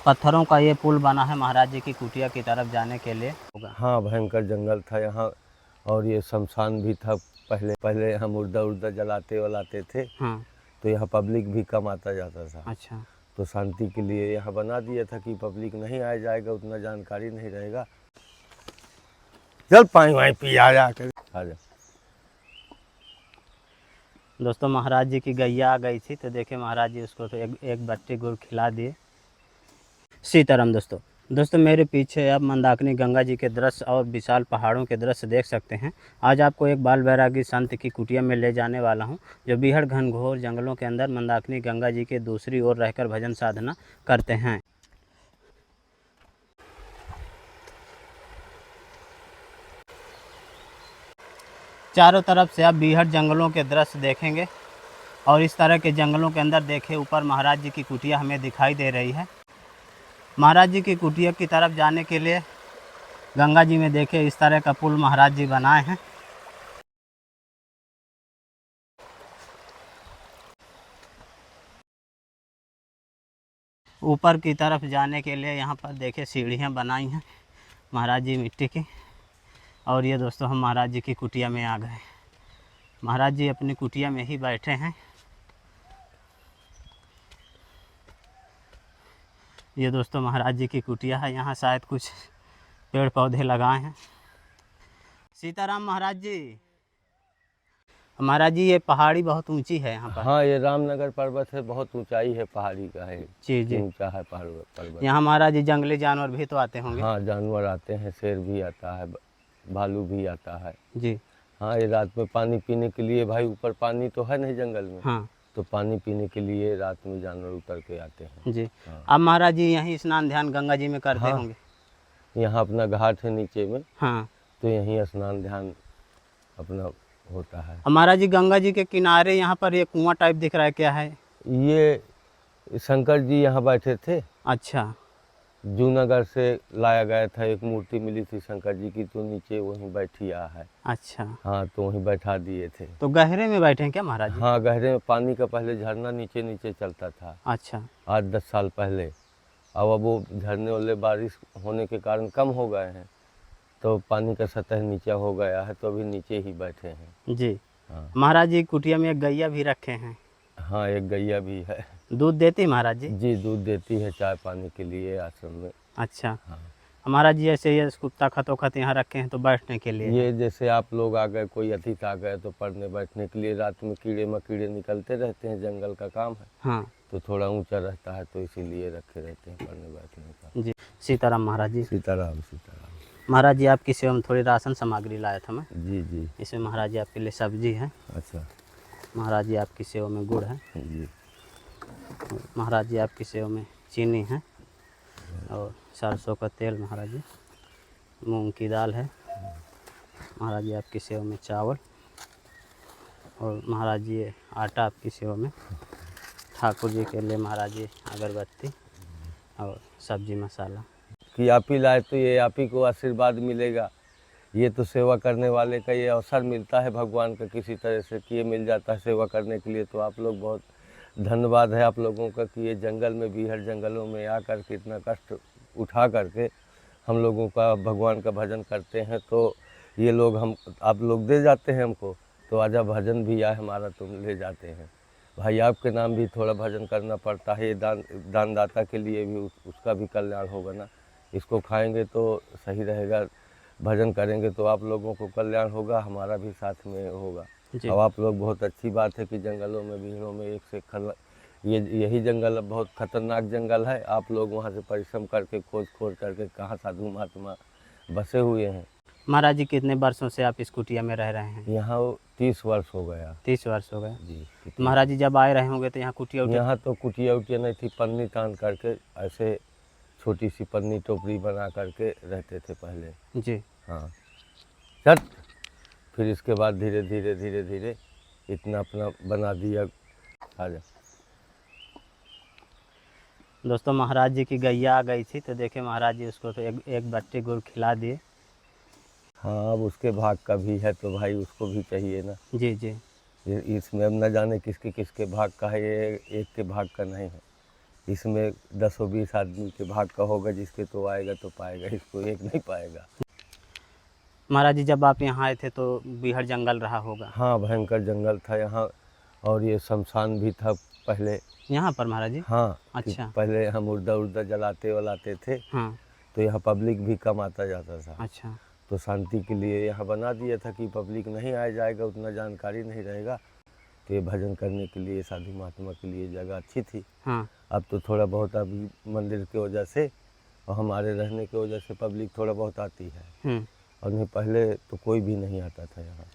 पत्थरों का ये पुल बना है महाराज जी की कुटिया की तरफ जाने के लिए। हाँ, भयंकर जंगल था यहाँ और ये शमशान भी था। पहले पहले यहाँ मुर्दा उर्दा जलाते वलाते थे। हाँ। तो यहाँ पब्लिक भी कम आता जाता था। अच्छा। तो शांति के लिए यहाँ बना दिया था कि पब्लिक नहीं आ जाएगा, उतना जानकारी नहीं रहेगा। चल पानी वानी पी आ जा। दोस्तों महाराज जी की गैया आ गई थी तो देखे महाराज जी उसको तो एक बट्टी गुड़ खिला दिए। सीताराम दोस्तों मेरे पीछे आप मंदाकिनी गंगा जी के दृश्य और विशाल पहाड़ों के दृश्य देख सकते हैं। आज आपको एक बाल बैरागी संत की कुटिया में ले जाने वाला हूं, जो बीहड़ घनघोर जंगलों के अंदर मंदाकिनी गंगा जी के दूसरी ओर रहकर भजन साधना करते हैं। चारों तरफ से आप बीहड़ जंगलों के दृश्य देखेंगे और इस तरह के जंगलों के अंदर देखे ऊपर महाराज जी की कुटिया हमें दिखाई दे रही है। महाराज जी की कुटिया की तरफ जाने के लिए गंगा जी में देखे इस तरह का पुल महाराज जी बनाए हैं। ऊपर की तरफ जाने के लिए यहाँ पर देखे सीढ़ियाँ बनाई हैं महाराज जी मिट्टी की। और ये दोस्तों हम महाराज जी की कुटिया में आ गए। महाराज जी अपनी कुटिया में ही बैठे हैं। ये दोस्तों महाराज जी की कुटिया है। यहाँ शायद कुछ पेड़ पौधे लगाए हैं। सीताराम महाराज जी। महाराज जी ये पहाड़ी बहुत ऊंची है यहाँ पर। हाँ, ये रामनगर पर्वत है, बहुत ऊंचाई है, पहाड़ी का है। जी ऊंचा है पर्वत। यहाँ महाराज जी जंगली जानवर भी तो आते होंगे। हाँ, जानवर आते हैं, शेर भी आता है, भालू भी आता है जी। हाँ, ये रात में पानी पीने के लिए, भाई ऊपर पानी तो है नहीं जंगल में। हाँ। तो पानी पीने के लिए रात में जानवर उतर के आते हैं। जी। हाँ। अब महाराज जी यहीं स्नान ध्यान गंगा जी में करते होंगे। यहाँ अपना घाट है नीचे में। हाँ। तो यहीं स्नान ध्यान अपना होता है। महाराज जी गंगा जी के किनारे यहाँ पर ये कुआं टाइप दिख रहा है, क्या है ये? शंकर जी यहाँ बैठे थे। अच्छा। जूनागढ़ से लाया गया था, एक मूर्ति मिली थी शंकर जी की, तो नीचे वहीं बैठिया है। अच्छा। हाँ, तो वहीं बैठा दिए थे। तो गहरे में बैठे हैं क्या महाराज जी? हाँ, गहरे में। पानी का पहले झरना नीचे नीचे चलता था। अच्छा। 8-10 साल पहले। अब वो झरने वाले बारिश होने के कारण कम हो गए हैं, तो पानी का सतह नीचा हो गया है, तो अभी नीचे ही बैठे हैं। जी। हाँ। महाराज जी कुटिया में एक गैया भी रखे हैं। हाँ, एक गैया भी है। दूध देती महाराज जी? जी, दूध देती है चाय पानी के लिए आश्रम में। अच्छा। हाँ। महाराज जी ऐसे ये कुत्ता खतोखत यहाँ रखे हैं तो बैठने के लिए? ये जैसे आप लोग आ गए, कोई अतिथि आ गए तो पढ़ने बैठने के लिए, रात में कीड़े मकीड़े निकलते रहते हैं, जंगल का काम है। हाँ। तो थोड़ा ऊंचा रहता है, तो इसीलिए रखे रहते हैं पढ़ने बैठने का। जी। सीताराम महाराज जी। सीताराम सीताराम। महाराज जी आपकी सेवा में थोड़ी राशन सामग्री लाया था मैं। जी जी। इसमें महाराज जी आपके लिए सब्जी है। अच्छा। महाराज जी आपकी सेवा में गुड़ है। जी। महाराज जी आपकी सेवा में चीनी है और सरसों का तेल महाराज जी, मूंग की दाल है महाराज जी आपकी सेवा में, चावल, और महाराज जी आटा आपकी सेवा में, ठाकुर जी के लिए महाराज जी अगरबत्ती और सब्जी मसाला। कि आप ही लाए तो ये आप ही को आशीर्वाद मिलेगा। ये तो सेवा करने वाले का ये अवसर मिलता है भगवान का किसी तरह से, कि ये मिल जाता है सेवा करने के लिए। तो आप लोग बहुत धन्यवाद है आप लोगों का कि ये जंगल में भी, हर जंगलों में आकर के इतना कष्ट उठा करके हम लोगों का भगवान का भजन करते हैं। तो ये लोग हम आप लोग दे जाते हैं हमको, तो आजा भजन भी आए हमारा, तुम ले जाते हैं भाई। आपके नाम भी थोड़ा भजन करना पड़ता है, ये दानदाता के लिए भी उसका भी कल्याण होगा ना। इसको खाएंगे तो सही रहेगा, भजन करेंगे तो आप लोगों को कल्याण होगा, हमारा भी साथ में होगा। अब आप लोग, बहुत अच्छी बात है कि जंगलों में, बीहड़ों में एक से यही जंगल बहुत खतरनाक जंगल है। आप लोग वहाँ से परिश्रम करके खोज करके कहाँ साधु महात्मा बसे हुए हैं। महाराज जी कितने वर्षों से आप इस कुटिया में रह रहे हैं? यहाँ 30 वर्ष हो गया। 30 वर्ष हो गए जी। महाराज जी जब आए रहे होंगे तो यहाँ कुटिया यहाँ तो कुटिया उटिया नहीं थी, पन्नी तान करके ऐसे छोटी सी पन्नी टोपरी बना करके रहते थे पहले। जी। हाँ। चल फिर इसके बाद धीरे धीरे इतना अपना बना दिया। आ जा। दोस्तों महाराज जी की गैया आ गई थी तो देखे महाराज जी उसको तो एक बट्टी गुड़ खिला दिए। हाँ, अब उसके भाग का भी है तो भाई उसको भी चाहिए ना। जी जी। इसमें अब न जाने किसके किसके भाग का है, ये एक के भाग का नहीं है। इसमें 10-20 आदमी के भाग का होगा, जिसके तो आएगा तो पाएगा, इसको एक नहीं पाएगा। महाराज जी जब आप यहाँ आए थे तो बीहड़ जंगल रहा होगा। हाँ, भयंकर जंगल था यहाँ, और ये शमशान भी था पहले यहाँ पर महाराज जी? हाँ, कि अच्छा। पहले हम उर्दा जलाते वलाते थे, हाँ। तो यहाँ पब्लिक भी कम आता जाता था। अच्छा। तो शांति के लिए यहाँ बना दिया था कि पब्लिक नहीं आ जाएगा, उतना जानकारी नहीं रहेगा, तो ये भजन करने के लिए, साधु महात्मा के लिए जगह अच्छी थी। हाँ। अब तो थोड़ा बहुत अभी मंदिर की वजह से और हमारे रहने की वजह से पब्लिक थोड़ा बहुत आती है, और नहीं पहले तो कोई भी नहीं आता था यहाँ,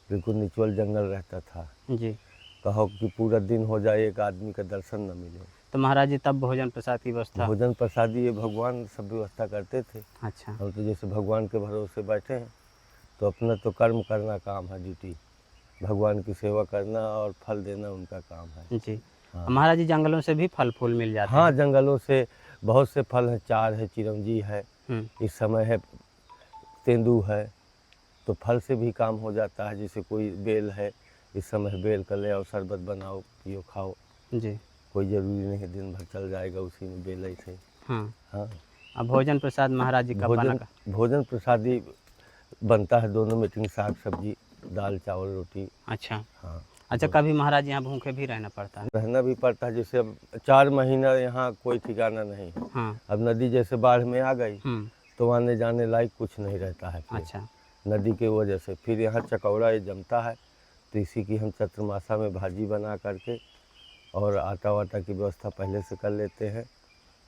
बिल्कुल निचवल जंगल रहता था। जी। कहो कि पूरा दिन हो जाए एक आदमी का दर्शन न मिले। तो महाराज जी तब भोजन प्रसाद की व्यवस्था? भोजन प्रसादी ये भगवान सब व्यवस्था करते थे। अच्छा। हम तो जैसे भगवान के भरोसे बैठे हैं, तो अपना तो कर्म करना काम है, ड्यूटी भगवान की सेवा करना और फल देना उनका काम है। जी। हाँ। महाराज जी जंगलों से भी फल फूल मिल जाते हाँ, हैं? जंगलों से बहुत से फल हैं, चार है, चिरौंजी है, इस समय है तेंदू है, तो फल से भी काम हो जाता है। जैसे कोई बेल है, इस समय बेल का ले आओ, शरबत बनाओ, पियो, खाओ। जी। कोई ज़रूरी नहीं है दिन भर चल जाएगा उसी में बेल ही से। हाँ। हाँ। अब भोजन प्रसाद महाराज जी कब बना? भोजन प्रसादी बनता है दोनों मीटिंग, साग सब्जी, दाल चावल रोटी। अच्छा। हाँ। अच्छा, कभी महाराज यहाँ भूखे भी रहना पड़ता है? रहना भी पड़ता है, जैसे अब 4 महीना यहाँ कोई ठिकाना नहीं है। हाँ। अब नदी जैसे बाढ़ में आ गई तो आने जाने लायक कुछ नहीं रहता है फिर। अच्छा। नदी के वजह से फिर यहाँ चकौड़ा ये जमता है, तो इसी की हम चतुर्मासा में भाजी बना करके और आटा वाटा की व्यवस्था पहले से कर लेते हैं।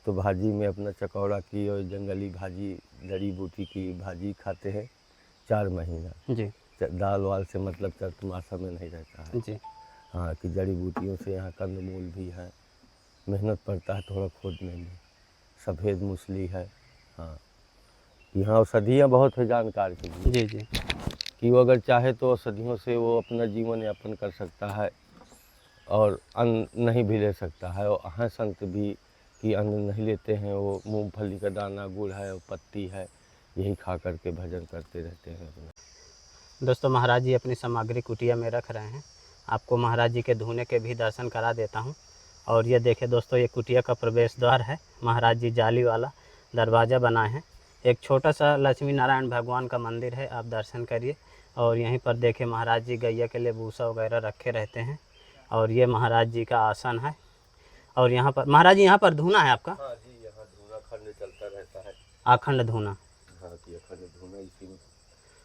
तो भाजी में अपना चकौड़ा की और जंगली भाजी, जड़ी बूटी की भाजी खाते हैं 4 महीना। जी। दाल वाल से मतलब चतुर्मासा में नहीं रहता है। जी। हाँ, कि जड़ी बूटियों से यहाँ कंदमूल भी है, मेहनत पड़ता है थोड़ा खोदने में, सफ़ेद मूसली है। हाँ, यहाँ औषधियाँ बहुत है जानकार के लिए। जी। जी। कि वो अगर चाहे तो औषधियों से वो अपना जीवन यापन कर सकता है और अन्न नहीं भी ले सकता है। और हैं संत भी कि अन्न नहीं लेते हैं, वो मूंगफली का दाना, गुड़ है और पत्ती है, यही खा करके भजन करते रहते हैं अपना। दोस्तों, महाराज जी अपनी सामग्री कुटिया में रख रहे हैं। आपको महाराज जी के धूने के भी दर्शन करा देता हूं। और ये देखिए दोस्तों, ये कुटिया का प्रवेश द्वार है। महाराज जी जाली वाला दरवाज़ा बनाए हैं। एक छोटा सा लक्ष्मी नारायण भगवान का मंदिर है, आप दर्शन करिए। और यहीं पर देखिए महाराज जी गैया के लिए भूसा वगैरह रखे रहते हैं। और ये महाराज जी का आसन है। और यहाँ पर महाराज जी, यहाँ पर धूना है आपका? हाँ जी, यहाँ धूना खंड चलता रहता है। आखंड धूना? हाँ, कि अखंड धूना, इसी में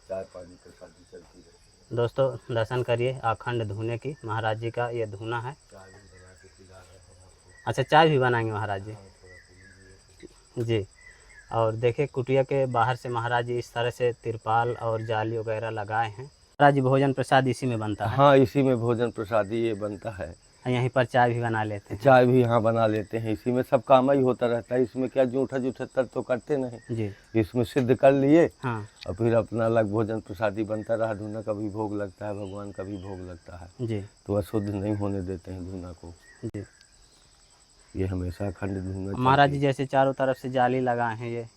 चाय पानी प्रसादी चलती रहती है। दोस्तों दर्शन करिए आखंड धूने की। महाराज जी का ये धूना है। चाय भी बना के पिला रहे हैं आपको। अच्छा, चाय भी बनाएंगे महाराज जी? हाँ, थोड़ा पी लीजिए। जी। और देखिए कुटिया के बाहर से महाराज जी इस तरह से तिरपाल और जाली वगैरह लगाए हैं। महाराज जी भोजन प्रसाद इसी में बनता है? हाँ, इसी में भोजन प्रसादी ये बनता है। यहीं पर चाय भी बना लेते हैं? चाय भी यहाँ बना लेते हैं, इसी में सब काम ही होता रहता है। इसमें क्या जूठा जूठा तो करते नहीं जी। इसमें सिद्ध कर लिए। हाँ। और फिर अपना अलग भोजन प्रसादी बनता रहा। धूना का भी भोग लगता है, भगवान का भी भोग लगता है। जी। तो अशुद्ध नहीं होने देते हैं धूना को। जी। ये हमेशा अखंड धूना। महाराज जी जैसे चारों तरफ से जाली लगाए हैं,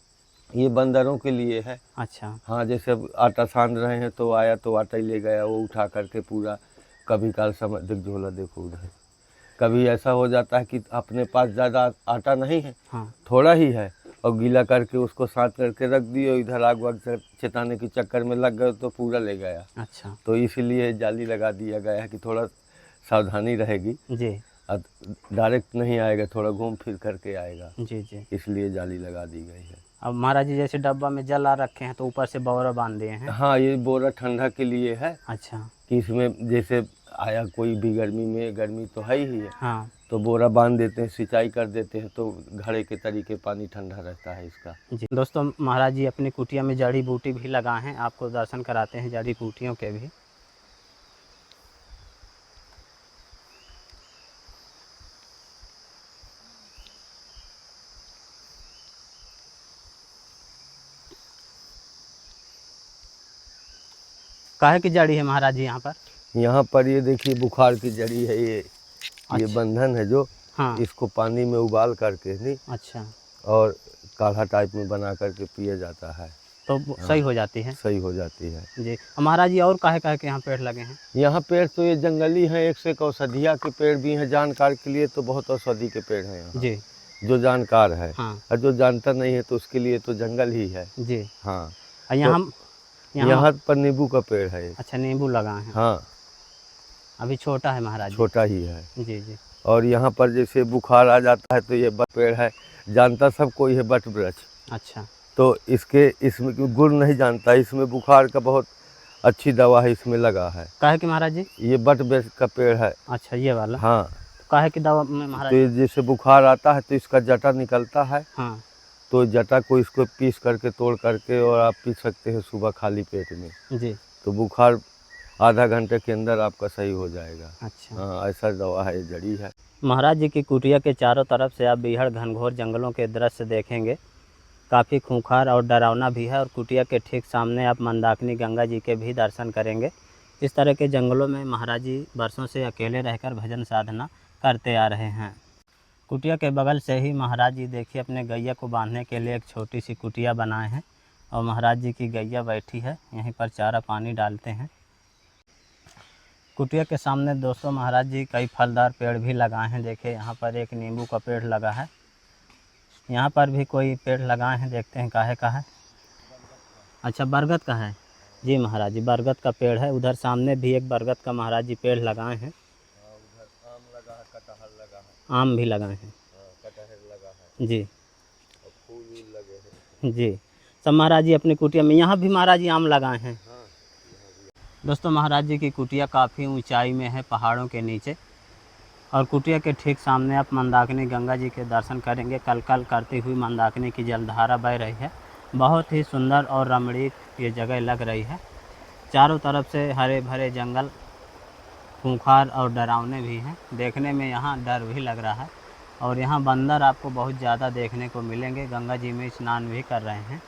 ये बंदरों के लिए है। अच्छा। हाँ, जैसे अब आटा सान रहे हैं तो आया तो आटा ही ले गया, वो उठा करके पूरा। कभी काल समय देख झोला देखो उधर, कभी ऐसा हो जाता है कि अपने पास ज़्यादा आटा नहीं है, हाँ। थोड़ा ही है, और गीला करके उसको साथ करके रख दिए, इधर आग वाग चेताने के चक्कर में लग गए तो पूरा ले गया। अच्छा। तो इसीलिए जाली लगा दिया गया है कि थोड़ा सावधानी रहेगी। जी। अब डायरेक्ट नहीं आएगा, थोड़ा घूम फिर करके आएगा। जी। जी। इसलिए जाली लगा दी गई है। अब महाराज जी जैसे डब्बा में जल आ रखे हैं तो ऊपर से बोरा बांध दिए हैं? हाँ, ये बोरा ठंडा के लिए है। अच्छा। कि इसमें जैसे आया कोई भी गर्मी में, गर्मी तो है ही है, हाँ। तो बोरा बांध देते हैं, सिंचाई कर देते हैं, तो घड़े के तरीके पानी ठंडा रहता है इसका। जी। दोस्तों महाराज जी अपनी कुटिया में जड़ी बूटी भी लगाए हैं, आपको दर्शन कराते हैं जड़ी बूटियों के भी। काहे की जड़ी है महाराज जी यहाँ पर? यहाँ पर ये देखिए बुखार की जड़ी है ये। अच्छा। ये बंधन है जो, हाँ। इसको पानी में उबाल करके नहीं, अच्छा। और काढ़ा टाइप में बना करके पिया जाता है, तो सही हो जाती है? सही हो जाती है जी। महाराज जी और काहे काहे के यहाँ पेड़ लगे हैं? यहाँ पेड़ तो ये जंगली हैं, एक से एक औषधिया के पेड़ भी हैं। जानकार के लिए तो बहुत औषधि के पेड़ हैं यहाँ। जी। जो जानकार है। हाँ और जो जानता नहीं है तो उसके लिए तो जंगल ही है। जी। हाँ। और यहाँ यहाँ पर नींबू का पेड़ है एक। अच्छा नींबू लगाए हैं। हाँ, अभी छोटा है महाराज जी। छोटा ही है। जी जी। और यहाँ पर जैसे बुखार आ जाता है तो ये बट पेड़ है, जानता सब कोई है बट वृक्ष। अच्छा तो इसमें गुण नहीं जानता, इसमें बुखार का बहुत अच्छी दवा है, इसमें लगा है। काहे कि महाराज जी? ये बट वृक्ष का पेड़ है। अच्छा ये वाला। हाँ। तो काहे की दवा में महाराज तो ये जी? जैसे बुखार आता है तो इसका जटा निकलता है, हाँ तो जटा को इसको पीस करके तोड़ करके और आप पी सकते हैं सुबह खाली पेट में। जी। तो बुखार आधा घंटे के अंदर आपका सही हो जाएगा। अच्छा हाँ, ऐसा दवा है, ये जड़ी है। महाराज जी की कुटिया के चारों तरफ से आप बीहड़ घनघोर जंगलों के दृश्य देखेंगे। काफ़ी खूंखार और डरावना भी है। और कुटिया के ठीक सामने आप मंदाकिनी गंगा जी के भी दर्शन करेंगे। इस तरह के जंगलों में महाराज जी वर्षों से अकेले रहकर भजन साधना करते आ रहे हैं। कुटिया के बगल से ही महाराज जी देखिए अपने गैया को बांधने के लिए एक छोटी सी कुटिया बनाए हैं। और महाराज जी की गैया बैठी है, यहीं पर चारा पानी डालते हैं। कुटिया के सामने दोस्तों महाराज जी कई फलदार पेड़ भी लगाए हैं। देखिए यहाँ पर एक नींबू का पेड़ लगा है। यहाँ पर भी कोई पेड़ लगाए हैं, देखते हैं काहे का है। अच्छा बरगद का है जी महाराज जी, बरगद का पेड़ है। उधर सामने भी एक बरगद का महाराज जी पेड़ लगाए हैं। उधर आम लगा है, कटहल लगा है। आम भी लगाए हैं। कटहल लगा है जी और फूल भी लगे हैं। जी। सब महाराज जी अपनी कुटिया में, यहाँ भी महाराज जी आम लगाए हैं। हाँ। दोस्तों महाराज जी की कुटिया काफ़ी ऊंचाई में है, पहाड़ों के नीचे। और कुटिया के ठीक सामने आप मंदाकिनी गंगा जी के दर्शन करेंगे। कल कल करती हुई मंदाकिनी की जलधारा बह रही है। बहुत ही सुंदर और रमणीक ये जगह लग रही है। चारों तरफ से हरे भरे जंगल, खूंखार और डरावने भी हैं। देखने में यहाँ डर भी लग रहा है। और यहाँ बंदर आपको बहुत ज़्यादा देखने को मिलेंगे। गंगा जी में स्नान भी कर रहे हैं।